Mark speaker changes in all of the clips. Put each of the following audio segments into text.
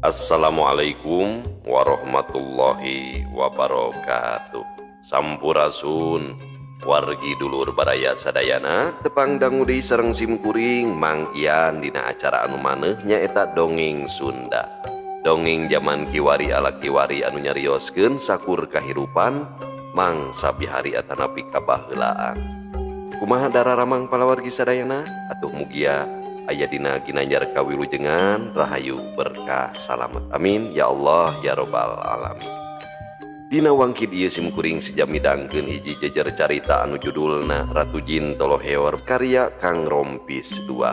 Speaker 1: Assalamualaikum warahmatullahi wabarakatuh. Sampurasun wargi dulur baraya sadayana tepang dangudi sareng simkuring Mang Ian dina acara anu maneh nyaeta dongeng Sunda. Dongeng zaman kiwari ala kiwari anu nyarioskeun sakur kahirupan mangsa bihari atanapi kabaheulaan. Kumaha dararamang palawargi sadayana atuh mugia aya dina ginanjar kawilujengan rahayu berkah salamet amin ya Allah ya robbal alamin. Dina wangkid ieu simkuring sijam midangkeun hiji jejer carita anu judulna Ratu Jin Toloheor karya Kang Rompis II.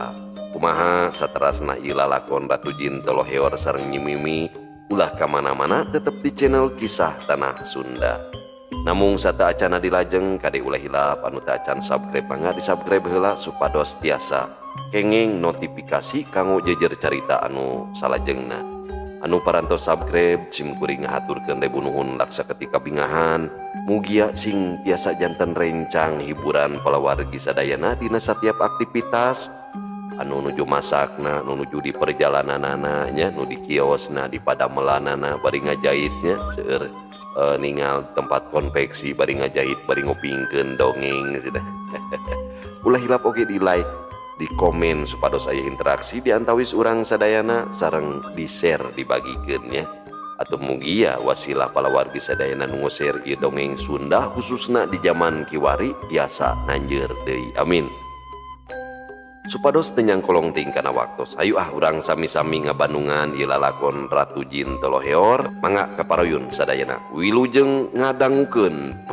Speaker 1: Kumaha saterasna ieu lalakon Ratu Jin Toloheor sareng Nyi Mimi ulah ka mana-mana tetep di channel Kisah Tanah Sunda. Namung sata acana dilajeng kade ulah hilap anu teu acan subscribe mangga di-subscribe heula supados tiasa kenging notifikasi kanggo jejer carita anu salajengna. Anu parantos subscribe simkuring ngahaturkeun debu nuhun laksa ketika bingahan mugia sing tiasa janten rencang hiburan palawargi sadayana dina setiap aktivitas anu nuju masakna, nu nuju di perjalananana nya, nu di kiosna, di padamelanana bari ngajahitnya seueur ningal tempat konveksi bari ngajahit bari ngopingkeun dongeng cenah. Ulah hilap oge di like di komen supados aya interaksi di antawis urang sadayana sareng di share dibagikeun ya atuh mugia wasilah palawargi sadayana nu share ieu dongeng Sunda khususna di zaman kiwari tiasa nanjeur deui amin. Supados teu nyangkolong ting kana waktos hayu urang sami-sami ngabandungan ieu lalakon Ratu Jin Toloheor mangga kaparoyun sadayana wilujeng ngadangukeun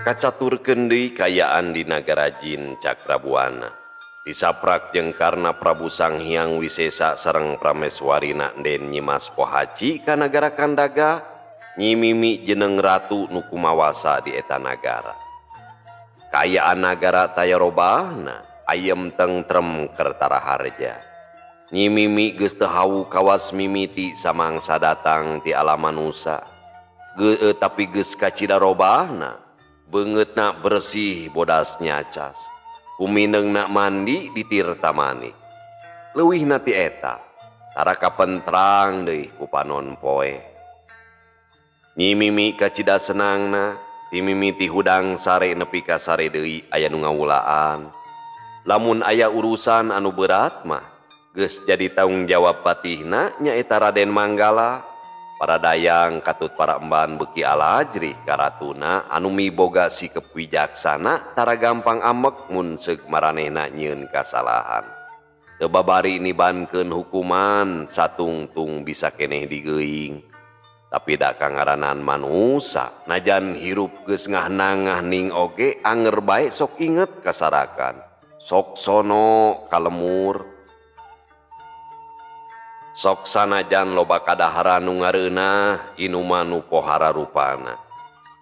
Speaker 1: kacaturkeun deui kayaan di nagara Jin Cakrabuana. Disaprak jeung karna Prabu Sanghyang Wisesa sareng prameswarina Den Nyimas Pohaci ka nagara Kandaga, Nyi Mimi jeneng ratu nu kumawasa di eta nagara. Kayaan nagara taya robahna, ayem tentrem keur taraharja. Nyi Mimi geus teu hawu kawas mimiti samangsa datang ti alam manusia. Tapi geus kacida robahna. Beungeutna bersih bodas nyacas kuminengna mandi di tirta manik leuwihna ti eta tara kapentrang deui ku panon poe. Nyi Mimi kacida senangna ti mimiti hudang sare nepi ka sare deui aya nu ngawulaan lamun aya urusan anu berat mah geus jadi tanggung jawab patihna nyaeta Raden Manggala. Para dayang katut para emban beki alajrih karatuna anu miboga sikep wijaksana tara gampang amek mun seug maranehna nyieun kasalahan. Teu babari nibankeun hukuman satungtung bisa keneh digeuing. Tapi da kangaranan manusa najan hirup geus ngahnang-ngahning oge anger bae sok inget kasarakan. Sok sono kalemur. Sok sanajan loba kadaharan nu ngareunah inuman nu pohara rupana.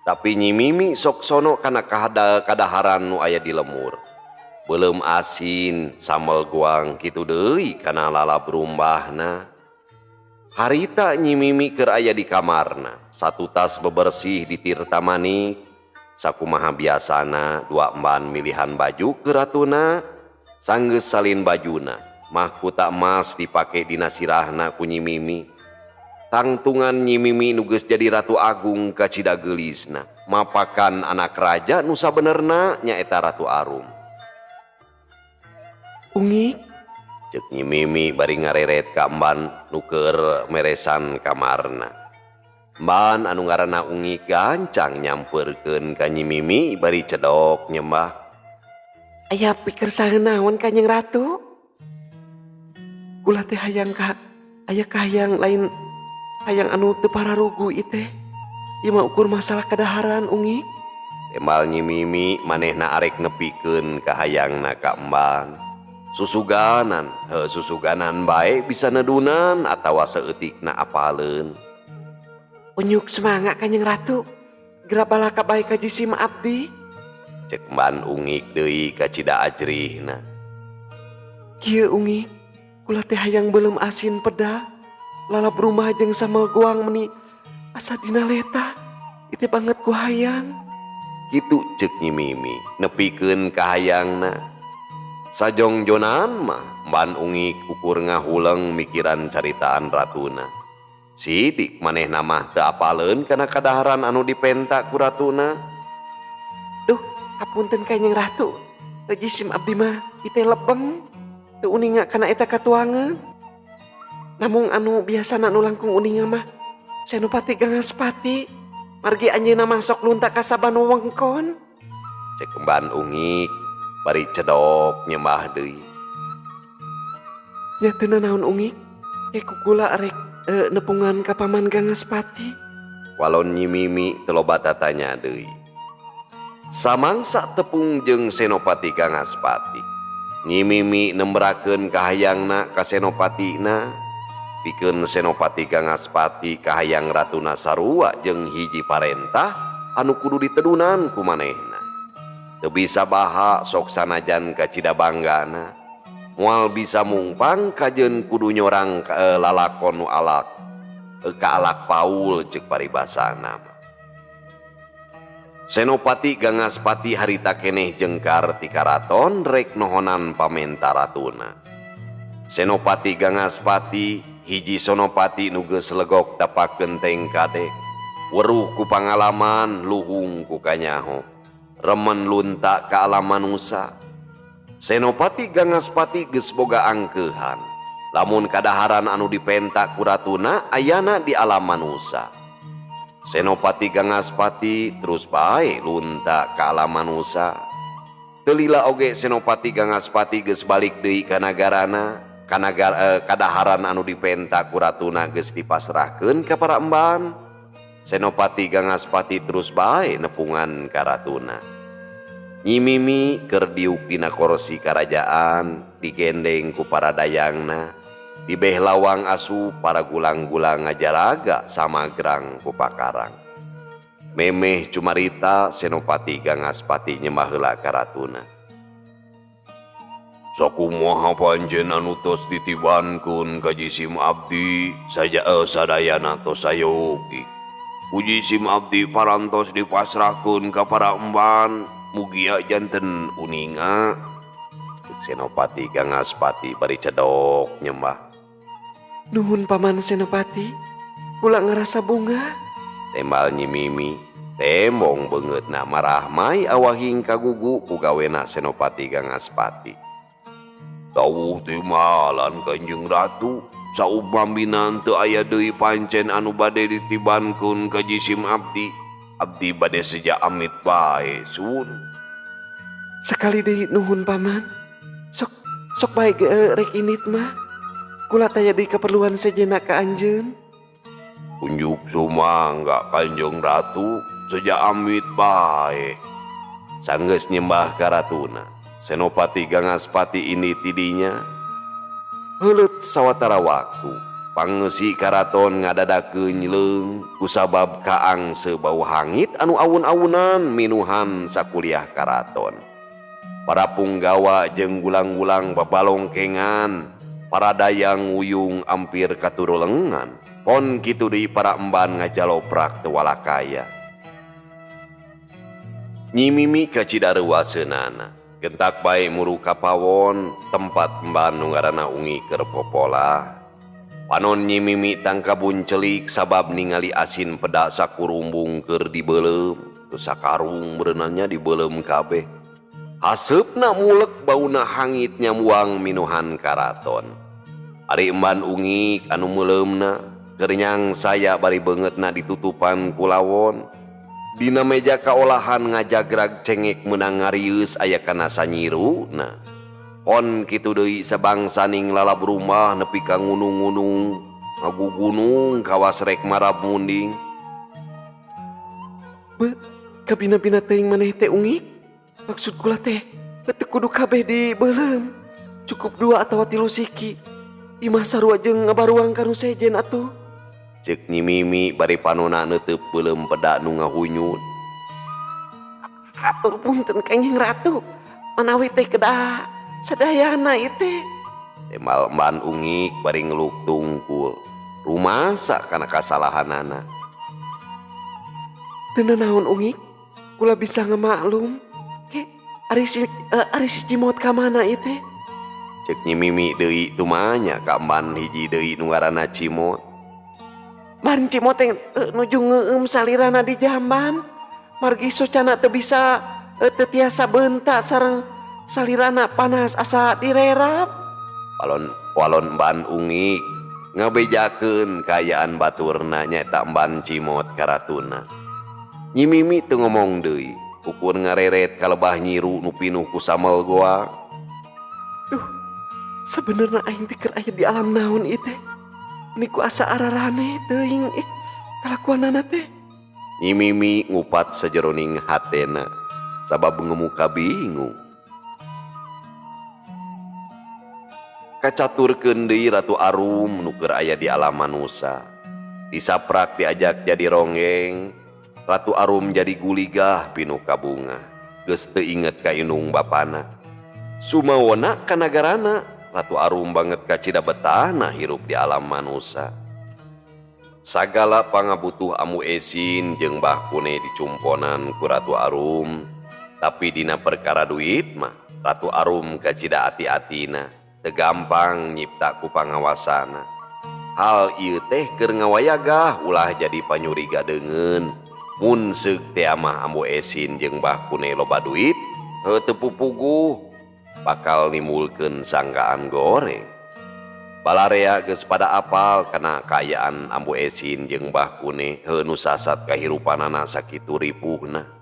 Speaker 1: Tapi Nyi Mimi sok sono kana kadaharan nu aya di lemur. Beuleum asin sambal goang kitu deui kana lalab rumbahna. Harita Nyi Mimi keur aya di kamarna, satu tas bebersih di tirta manik, sakumaha biasana dua emban milihan baju ke ratuna, sanggeus salin bajuna. Mahkota emas dipake dina sirahna ku Nyi Mimi. Tangtungan Nyi Mimi nu geus jadi ratu agung kacida geulisna. Mapakan anak raja nu sabenerna nyaeta Ratu Arum. Ungik, ceuk Nyi Mimi bari ngareret ka emban nu keur meresan kamarna. Emban anu ngaranna Ungik gancang nyampeurkeun ka Nyi Mimi bari cedok nyembah. Aya pikir saeun naon Kanjeng Ratu? Kula teh hayang aya kahayang lain hayang anu teu pararugu ieu teh. Ieu mah ukur masalah kadaharan Ungik. Tembal Nyi Mimi manehna arek nepikeun kahayangna ka emban. Susuganan bae bisa nedunan atawa saeutikna apaleun. Unyuk semangat Kanjeng Ratu. Geura balaka bae ka jisim abdi. Cek emban Ungik deui kacida ajrihna. Kieu Ungik
Speaker 2: kula teh hayang belum asin peda lalap rumah jeung sama goang meni asa dina leta itu banget ku hayang.
Speaker 1: Kitu ceuk Nyi Mimi nepikeun kahayangna. Sajongjonan mah Ban Ungik ukur ngahuleng mikiran caritaan ratuna. Sidik manehna mah teu apaleun kana kadaharan anu dipenta ku ratuna.
Speaker 2: Duh, hapunten Kanjeng Ratu. Jisim abdi mah ite lebeng teu uninga kana eta katuangan. Namung anu biasana anu langkung uninga mah Senopati Gangaspati. Margi anjeunna mah sok lunta ka sabanu wengkon.
Speaker 1: Cek Ban Ungik bari cedok nyembah deui.
Speaker 2: Nya teu naon Ungik, kukula rek nepungan ka Paman Gangaspati.
Speaker 1: Walon Nyi Mimi teu loba tatanya deui. Samangsa tepung jeung Senopati Gangaspati, Nyi Mimi nemberakeun kahayangna ka Senopatina. Pikeun Senopati Gangaspati kahayang ratuna sarua jeung hiji parentah anu kudu ditedunan ku manehna. Teu bisa baha sok sanajan ka cidabanggana, moal bisa mungpang kajeun kudu nyorang lalakon nu alak ka alak paul ceuk paribasana. Senopati Gangaspati harita keneh jengkar ti karaton rek nohonan pamenta ratuna. Senopati Gangaspati hiji senopati nu geus legok tapak genteng kadek, weruh ku pangalaman luhung ku kanyaho, remen lunta ka alam manusa. Senopati Gangaspati geus boga angkeuhan lamun kadaharan anu dipenta ku ratuna ayana di alam manusa. Senopati Gangaspati terus bae lunta ka alam manusa. Teu lila oge Senopati Gangaspati geus balik deui ka nagarana. Kadaharan anu dipenta ku ratuna geus dipasrahkeun ka para emban. Senopati Gangaspati terus bae nepungan ka ratuna. Nyi Mimi keur diuk dina kursi karajaan, digendeng ku para dayangna, dibeh lawang asu para gulang-gulang ngajaraga samagrang ku pakarang. Memeh cumarita Senopati Gangaspati nyembah heula ka ratuna. Sakumaha panjen anu tos ditibankeun ka jisim abdi sadayana tos sayogi. Uji sim abdi parantos dipasrahkeun ka para emban, mugia janten uninga. Cek Senopati Gangaspati bari cedok nyembah.
Speaker 2: Nuhun Paman Senopati, kula ngerasa bunga.
Speaker 1: Tembal Nyi Mimi, tembong beungeutna marah mai awahing kagugu ku gawena Senopati Gangaspati. Tawuh teh malan Kanjeng Ratu, saupamina teu aya deui pancen anu bade ditibankeun ka jisim abdi, abdi bade seja amit bae sun.
Speaker 2: Sekali deui nuhun Paman. Sok bae rek init mah. Kula taya deui keperluan sejenak ka anjeun.
Speaker 1: Unjuk sumangga Kanjeng Ratu, seja amit bae. Sanggeus nyembah ka ratuna, Senopati Gangaspati ini tidinya. Heuleut sawatara waktu pangeusi karaton ngadadakeun leung kusabab kaangse bau hangit anu awun-awunan minuhan sakuliah karaton. Para punggawa jeung gulang-gulang babalongkengan, para dayang wuyung ampir katuru lengan, pon kitu deui para emban ngajaloprak teu walakaya. Nyi Mimi ka cidareuaseunana gentak bae muru ka pawon tempat emban nu ngaranna Ungik keur popola. Panon Nyi Mimi tangkabun celik sabab ningali asin peda sakurumbung keur dibeuleum, teu sakarung beunanya dibeuleum kabeh. Haseupna mulek bauna hangit nyamuang minuhan karaton. Ari emban Ungik anu meuleumna keur nyangsaya bari beungeutna ditutupan ku lawon. Dina meja kaolahan ngajagrag cengek meunang ngarieus aya kana sanyiruna. Pon kitu deui sabangsaning lalab rumah nepi ka ngunung-ngunung, ngagugunung kawas rek marab munding.
Speaker 2: Kabina-bina teuing maneh teh Ungik? Maksud kula teh teu kudu kabeh dibeuleum. Cukup 2 atawa 3 siki. Imah sarua jeung ngabaruang kanu sejen atuh.
Speaker 1: Ceuk Nyi Mimi bari panonna neuteub beuleum peda nu ngahunyut.
Speaker 2: Hatur punten Kanjeng Ratu, manawi teh kedah sadayana ieu teh.
Speaker 1: Tembal emban ungik bari ngeluk tungkul. Rumasa kana kasalahanana.
Speaker 2: Teu naon ungik, kula bisa ngemaklum. Ke ari si Cimot ka mana ieu teh?
Speaker 1: Cek Nyi Mimi deui tumanya ka emban hiji deui nu ngaranna Cimot.
Speaker 2: Bari Cimot teh nuju ngeueum salirana di jamban. Margi socana teu bisa teu tiasa beuntak sareng salirana panas asa direrap.
Speaker 1: Walon emban ungik ngabejakeun kayaan baturna nyaeta emban Cimot karatuna. Nyi Mimi teu ngomong deui, ukur ngareret kalebah nyiru nu pinuh ku samel goa.
Speaker 2: Duh, sebenarnya aing teh keur aya di alam naon ieu teh? Niku asa ararane teuing kalakuanana teh.
Speaker 1: Nyi Mimi ngupat sajeroning hatena sabab ngemuka bingung. Kacaturkeun deui Ratu Arum nu keur aya di alam manusa. Disaprak diajak jadi ronggeng, Ratu Arum jadi guligah pinuh ka bunga. Geus teu inget ka indung bapana. Sumawona ka nagarana, Ratu Arum banget ka cida betahna hirup di alam manusa. Sagala pangabutuh Ambu Esin jeung Mbah Kune dicumponan ku Ratu Arum. Tapi dina perkara duit mah Ratu Arum ka cida ati-atina. Teu gampang nyipta ku pangawasana. Hal ieu teh keur ngawayagah ulah jadi panyuriga deungeun. Mun seuk teh mah Ambu Esin jeung Mbah Kune loba duit, teu pupuguh bakal nimulkeun sangkaan goreng. Balarea geus pada apal kana kaayaan Ambu Esin jeung Mbah Kune heuh nu sasat kahirupanana sakitu ripuhna.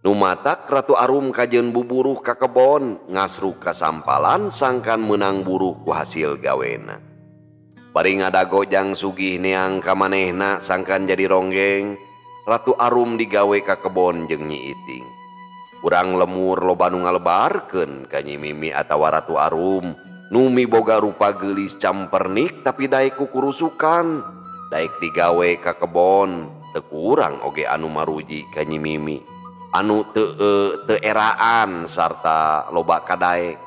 Speaker 1: Nu matak Ratu Arum kajeun buburuh ka kebon, ngasruk ka sampalan sangkan meunang buruh ku hasil gawena. Bari ngadago jang sugih neang ka manehna sangkan jadi ronggeng, Ratu Arum digawe ka kebon jeung Nyi Iting. Urang lemur loba nu ngalebarkeun ka Nyi Mimi atawa Ratu Arum, nu miboga rupa geulis campernik tapi daek kukurusukan. Daek digawe ka kebon, teu kurang oge anu maruji ka Nyi Mimi. Anu teu eraan sarta loba kadaek.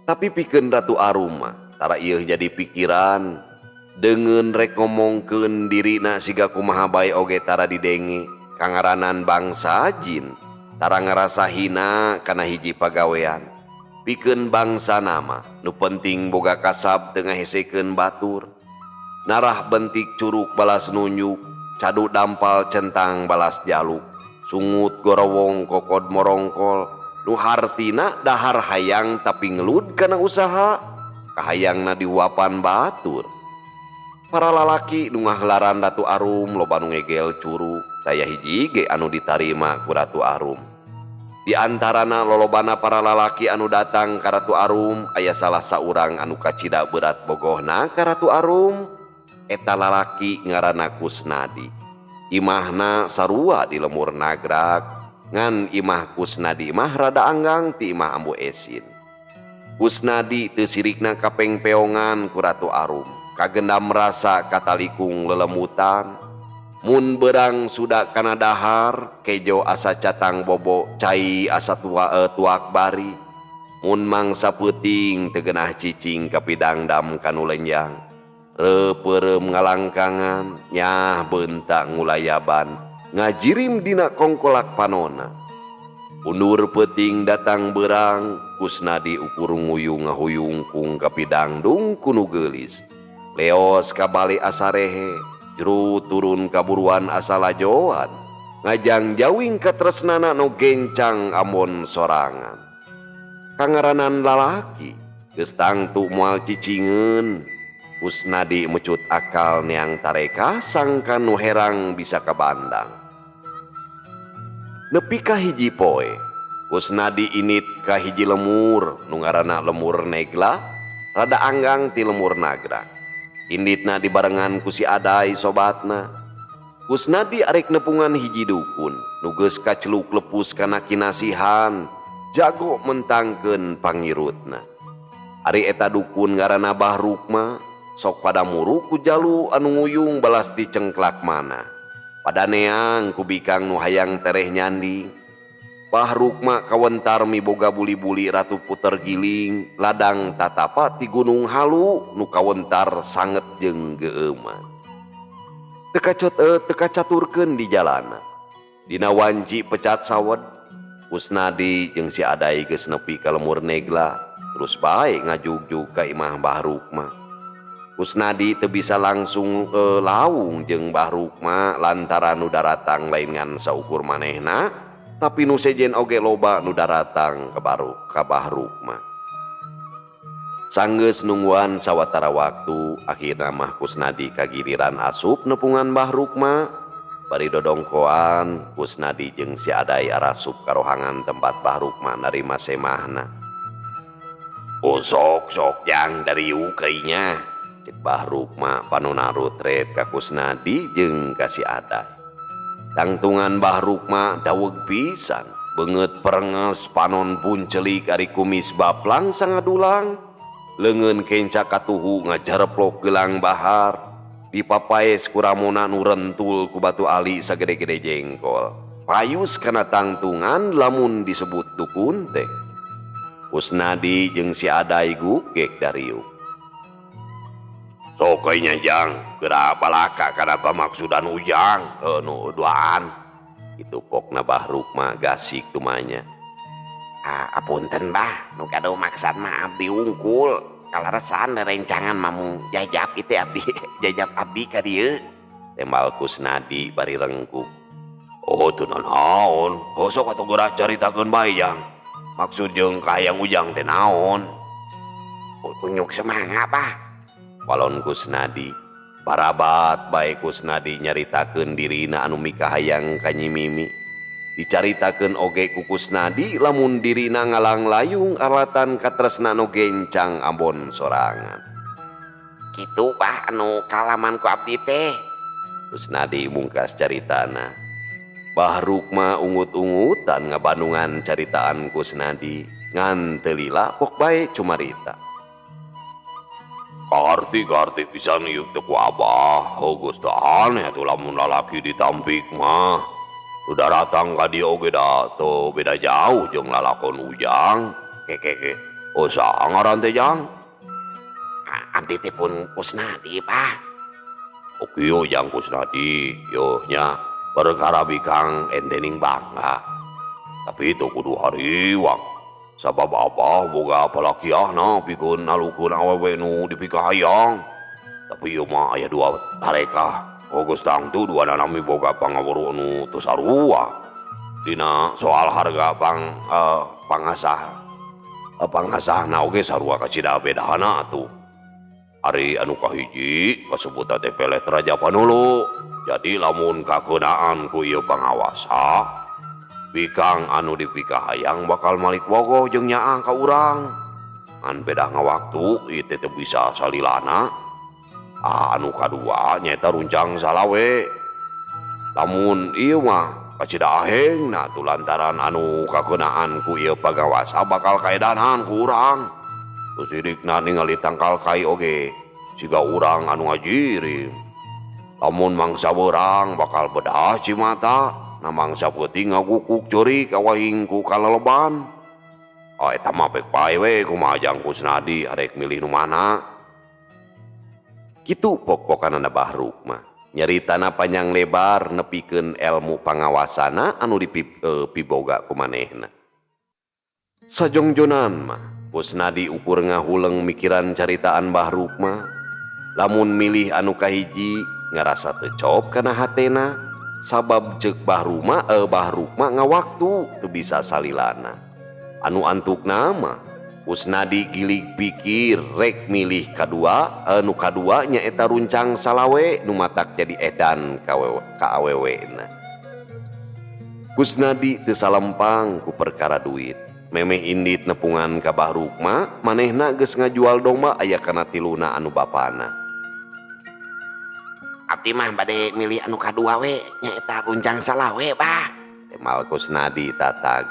Speaker 1: Tapi pikeun Ratu Arum mah tara ieu jadi pikiran, deungeun rek ngomongkeun dirina siga kumaha bae oge tara didenge. Kangaranan bangsa jin tara ngarasa hina kana hiji pagawean. Pikeun bangsa nama nu penting boga kasab teu ngahesekeun batur. Narah bentik curug balas nunjuk, cadu dampal centang balas jaluk, sungut gorowong kokod morongkol, nu hartina dahar hayang tapi ngelud kana usaha, kahayangna diwapan batur. Para lalaki nu ngahlaran Ratu Arum loba nu ngegel curug, taya hiji ge anu ditarima ku Ratu Arum. Di antarana lolobana para lalaki anu datang ka Ratu Arum aya salah saurang anu kacida berat bogohna ka Ratu Arum. Eta lalaki ngaranna Kusnadi. Imahna sarua di lemur Nagrak, ngan imah Kusnadi mah rada anggang ti imah Ambu Esin. Kusnadi teu sirikna kapengpeongan ku Ratu Arum, kagendam rasa katalikung lelemutan. Mun berang sudah kana dahar, kejo asa catang bobo, cai asa tuak bari. Mun mangsa peuting teu geunah cicing kapidang dam kanu lenjang. Repeureum ngalangkangan, nyah beuntak ngulayaban, ngajirim dina kongkolak panona. Undur peuting datang berang, Kusnadi ukur nguyung ngahuyung kung kapidang dung kunu geulis. Leos ka bale asarehe, juru turun kaburuan asa lajoan, ngajang jawing katresnana no gencang amon sorangan. Kangaranan lalaki, geus tangtu moal cicingeun. Kusnadi mecut akal neang tareka sangkan nu herang bisa kabandang. Nepi ka hiji poe, Kusnadi init ka hiji lemur nu ngaranna lemur Negla, rada anggang ti lemur Nagrak. Inditna dibarengan ku si Adai sobatna. Kusnadi arek nepungan hiji dukun nu geus kaceluk lepus kana kinasihan, jago mentangkeun pangirutna. Ari eta dukun ngaranna Bahrukma, sok pada muru ku jalu anu nguyung balas dicengklak mana. Pada neang ku bikang nu hayang tereh nyanding. Bahrukma kawentar miboga buli-buli ratu puter giling ladang tatapa ti gunung halu nu kawentar sanget jeung geuman. Teka caturkeun di jalana. Dina wanci pecat sawed Kusnadi jeung si Adai geus nepi ka lemur negla terus bae ngajugjug ka imah Bahrukma. Kusnadi teu bisa langsung laung jeung Bahrukma lantaran nu daratang lain ngan saukur manehna, tapi nu sejen oge loba nu daratang ka Bahrukma. Sanggeus nungguan sawatara waktu akhirna mah Kusnadi kagiliran asup nepungan Bahrukma. Bari dodongkoan Kusnadi jeung si Adai arasup ka rohangan tempat Bahrukma narima semahna. Sok jang dari ukainya cek Bahrukma panonna rutret ka Kusnadi jeung ka si Adai. Tangtungan Bahrukma daweg pisan beungeut perenges panon puncelik ari kumis baplang sangadulang leungeun kenca katuhu ngajareplok gelang bahar dipapaes ku ramona nu rentul ku batu ali sagede-gede jengkol payus kana tangtungan lamun disebut dukun teh. Kusnadi jeung si Adai gugek dariuk. Sokainya jang, geura balaka kana pamaksudan ujang, nu duaan. Itu pokna Bahrukma gasik tumanya. Apunten bah, nu kado maksad mah abdi ungkul. Kalaresan rencangan mamung jajab itu abdi, jajab abdi ka dieu. Tembal Kusnadi bari rengkuk. Oh teu naon, sok atuh geura caritakeun bae jang. Maksud jeung kahayang ujang teh naon? Kunyuk semangga bah. Walon Kusnadi. Parabat bae Kusnadi nyaritakeun dirina anu mikahayang ka Nyi Mimi. Dicaritakeun oge ku Kusnadi lamun dirina ngalang layung alatan katresna nu gencang ambon sorangan. Kitu bah anu kalaman ku abdi teh. Kusnadi mungkas caritana. Bahrukma ungut-ungutan ngabandungan caritaan Kusnadi ngan teu lila pok bae cumarita. Kartik pisan ieu teh ku Abah, geus teu aneh atuh lamun lalaki ditampik mah. Nu daratang ka dieu oge da teu beda jauh jeung lalakon ujang. Ke. Saha ngaran teh jang? Abdi teh pun Kusnadi, Pak. Oke jang Kusnadi, yo nya. Perkara bikang entening bangga. Tapi itu kudu hariwang. Sabab Abah boga palakiahna pikeun nalukeun awewe nu dipikahayang. Tapi ieu mah aya dua tarekah. Geus tangtu duana nami boga pangawuru nu teu sarua. Dina soal harga pangasahna oge sarua kacida bedana atuh. Ari anu kahiji kasebut teh pelet Raja Panulu. Jadi lamun kakeunaan ku ieu pangawasa bikang anu dipikahayang bakal malik bogoh jeung nyaah ka urang. Ngan beda ngawaktu ieu teh bisa salilana. Anu kadua nyaeta runcang salawe. Lamun ieu mah kacida ahengna tu lantaran anu kakeunaan ku ieu pangawasa bakal kaedanan ku urang. Tu sirikna ningali tangkal kai oge siga urang anu ngajirim. Lamun mangsa beurang bakal bedah cimata, na mangsa peuting ngagukuk ceurik kawahing ku kaleleban. Eta mah pek bae we kumaha jang Kusnadi arek milih nu mana. Kitu pok-pokanana Bahrukma. Nyaritana panjang lebar nepikeun elmu pangawasana anu dipiboga ku manehna. Sajongjonan mah Kusnadi ukur ngahuleng mikiran caritaan Bahrukma. Lamun milih anu kahiji ngarasa teu cop kana hatena sabab ceuk Bahrukma ngawaktu teu bisa salilana. Anu antukna mah Kusnadi gilig pikir rek milih kadua, anu kadua nyaeta runcang salawe nu matak jadi edan ka awewena. Kusnadi teu salempang ku perkara duit. Memeh indit nepungan ka Bahrukma, manehna geus ngajual domba aya kana tiluna anu bapana. Abdi mah bade milih anu kadua we nyaeta runcang salawe bah. Temal Kusnadi tatag.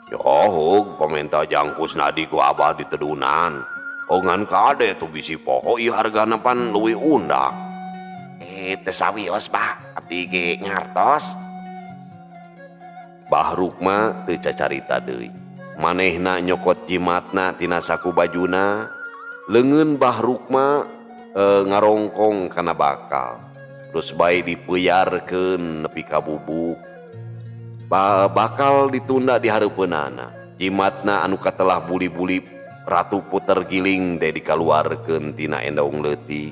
Speaker 1: Yohog pamenta jang Kusnadi ku Abah ditedunan. Ngan kade tu bisi poho ieu hargana pan leuwih undak. Teu sawios bah, abdi ge ngartos. Bahruk mah teu cacarita deui. Manehna nyokot jimatna tina saku bajuna, leungeun Bahruk mah ngarongkong kana bakal. Terus bae dipuyarkeun nepi ka bubuk. Bakal ditunda di hareupeunana. Jimatna anu katelah buli-buli ratu puter giling teh dikaluarkeun tina endong leutik.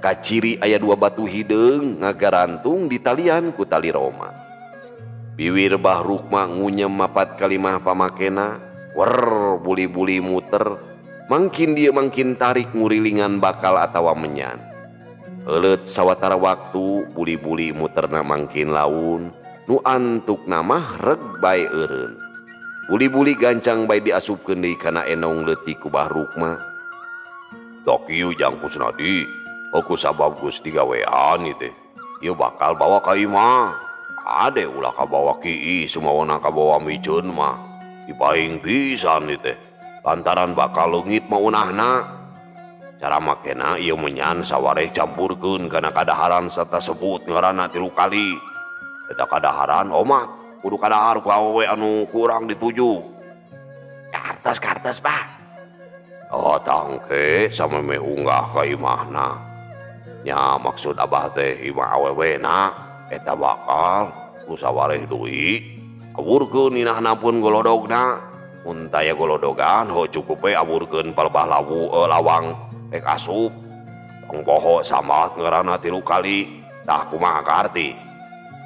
Speaker 1: Kaciri aya 2 batu hideung ngagarantung di talian ku tali roma. Biwir Bahruk mah ngunyem 4 kali mah pamakena, wer buli-buli muter, mangkin dia mangkin tarik ngurilingan bakal atawa menyan. Euleut sawatara waktu buli-buli muterna mangkin laun, nu antuk namah reg bae eureun. Buli-buli gancang bae diasupkeun deui kana enong leutik ku Bahruk mah. "Da kieu Jang Kusnadi, aku sabab geus digawean ieu teh. Ieu bakal bawa ka imah. Ade ulah kabawa kieu sumawana kabawa mijeun mah. Dipaing pisan ieu teh. Lantaran bakal leungit mah unahna. Cara makena ieu menyan sawareh campurkeun kana kadaharan sarta sebut ngaranna 3 kali. Eta kadaharan omak kudu kadahar ku awewe anu kurang dituju."
Speaker 2: Kartos Pak.
Speaker 1: "Oh tangke sameme unggah ka imahna. Nya maksud abah teh imah awewena eta bakal ku sawareh deui aburkeun inahna pun golodogna. Mun taya golodogan ho cukup we aburkeun palebah lawang tek asup. Tong poho sambat ngaranna 3 kali. Tah kumaha karti?"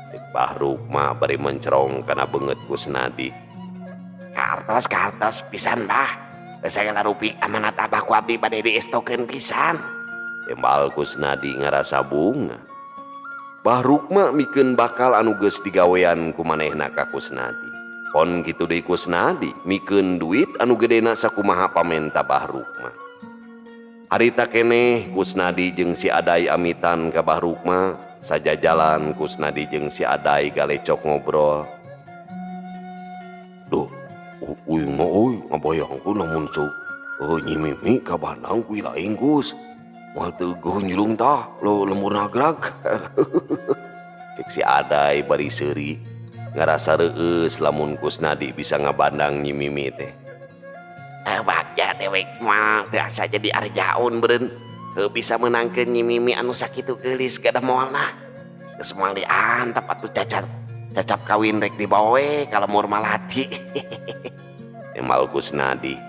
Speaker 1: Cek Bahruk mah bari mencerong kana beungeut Kusnadi.
Speaker 2: Kartos pisan Pak. Segala rupik amanat abah ku abdi bade diestokeun pisan.
Speaker 1: Tembal Kusnadi ngarasa bunga. Bahruk mah mikeun bakal anu geus digawean ku manehna ka Kusnadi. Pon kitu deui Kusnadi mikeun duit anu gedena sakumaha pamenta Bahruk mah. Harita keneh Kusnadi jeung si Aday amitan ka Bahruk mah. Sajajalan Kusnadi jeung si Aday galecok ngobrol. "Duh, uing mah ngabayangkeun lamun sok Nyi Mimi ka Bandung ku ilaing Kus. Moal teuguh nyulung tah lemur nagrag." Cek si Aday bari seuri ngarasa reueus lamun Kusnadi bisa ngabandang Nyi Mimi teh.
Speaker 2: Bagja dewek mah teu asa jadi arjaun beureun. Teu bisa menangkeun Nyi Mimi anu sakitu geulis kada moalna. Geus moal diantap atuh cacap kawin rek dibawa we ka lemur Malati.
Speaker 1: Tembal Kusnadi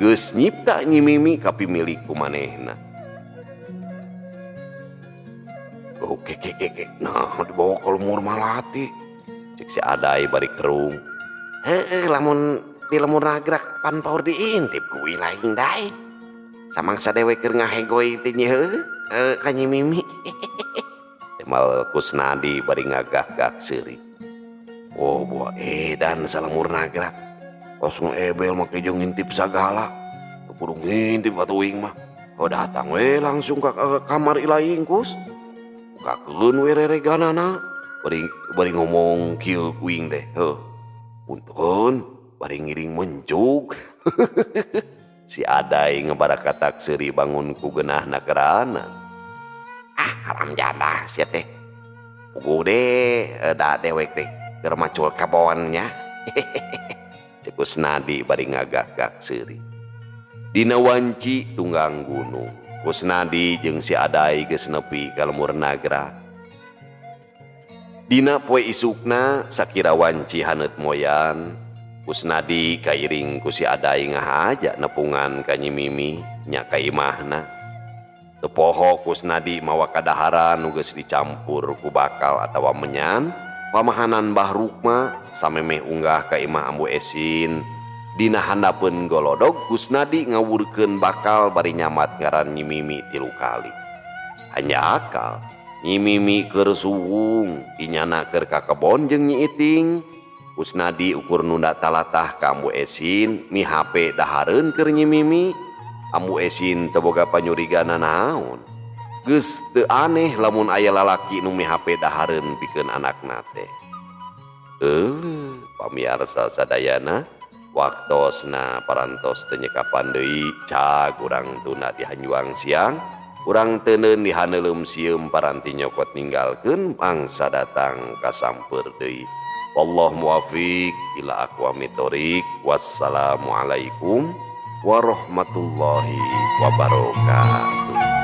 Speaker 1: geus nyipta Nyi Mimi kapimilik ku manehna. "Oke, nah dibawa ka lemur Malati." Cek si Aday bari kerung.
Speaker 2: Lamun di lemur nagrag pan paur diintip ku ilaing dae. Samangsa dewe keur ngahegoi teh nya ka Nyi Mimi.
Speaker 1: Tembal Kusnadi bari ngagak-gak seuri.
Speaker 2: Oh buah edan salemur nagrag. Kos ebel make jeung ngintip sagala. Teu kudu ngintip atuh uing mah. Oh datang we langsung ka kamar ilaing Kus. Bukakeun we rereganana. Bari ngomong kieu uing teh. Punten bari ngiring mencuk. Si Aday ngebarakatak seuri bangun ku geunahna kerana. Haram jadah sia teh. Puguh deh da dewek teh keur macul kabawannya.
Speaker 1: Cek Kusnadi bari ngagak-gak seuri. Dina wanci tunggang gunung, Kusnadi jeung si Aday geus nepi ka lemur nagrag. Dina poe isukna sakira wanci haneut moyan, Kusnadi kairing ku si Aday ngahaja nepungan ka Nyi Mimi nya ka imahna. Teu poho Kusnadi mawa kadaharan nu geus dicampur ku bakal atawa menyan. Pamahanan Bahruk mah samemeh unggah ka imah Ambu Esin. Dina handapeun golodog Kusnadi ngawurkeun bakal bari nyamat ngaran Nyi Mimi 3 kali. Hanya akal Nyi Mimi keur suwung, inyana keur ka kebon jeung Nyi Iting. Kusnadi ukur nunda talatah ka Ambu Esin, mi HP dahareun keur Nyi Mimi. Ambu Esin teu boga panyurigana naon. Geus teu aneh lamun aya lalaki nu mi HP dahareun pikeun anakna teh. Pamiarsa sadayana, waktosna parantos teu nyekapan deui cag urang tuna di Hanjuang siang. Urang teuneun di Haneuleum sieum paranti nyokot ninggalkeun mangsa datang kasamper deui. Wallahu muwafiq ila aqwamit thoriq. Wassalamualaikum warahmatullahi wabarakatuh.